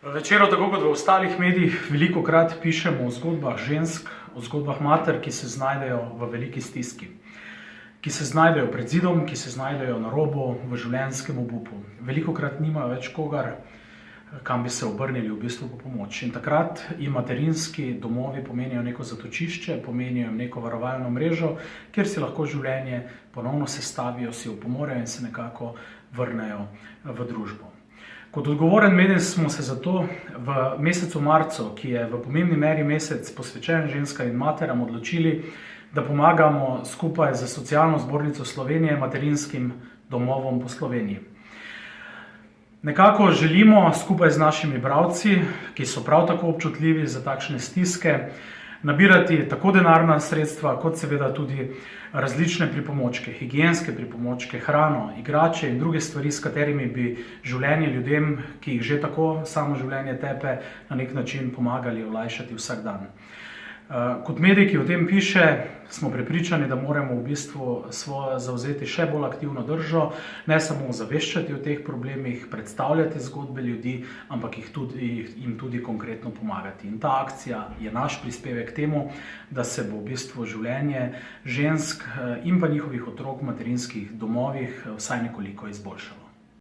V Večeru, tako kot v ostalih medijih, velikokrat pišemo o zgodbah žensk, o zgodbah mater, ki se znajdejo v veliki stiski, ki se znajdejo pred zidom, ki se znajdejo na robu, v življenjskem obupu. Velikokrat nimajo več kogar, kam bi se obrnili v bistvu po pomoč. In takrat jim materinski domovi pomenijo neko zatočišče, pomenijo neko varovalno mrežo, kjer si lahko življenje ponovno sestavijo, si opomorejo in se nekako vrnejo v družbo. Kot odgovoren medij smo se zato v mesecu marcu, ki je v pomembni meri mesec posvečen ženskam in materam, odločili, da pomagamo skupaj z Socialno zbornico Slovenije materinskim domovom po Sloveniji. Nekako želimo skupaj z našimi bralci, ki so prav tako občutljivi za takšne stiske, nabirati tako denarna sredstva, kot seveda tudi različne pripomočke, higienske pripomočke, hrano, igrače in druge stvari, s katerimi bi življenje ljudem, ki jih že tako samo življenje tepe, na nek način pomagali olajšati vsak dan. Kot medij, ki o tem piše, smo prepričani, da moramo v bistvu zavzeti še bolj aktivno držo, ne samo ozaveščati o teh problemih, predstavljati zgodbe ljudi, ampak jim tudi konkretno pomagati. In ta akcija je naš prispevek k temu, da se bo v bistvu življenje žensk in pa njihovih otrok v materinskih domovih vsaj nekoliko izboljšalo.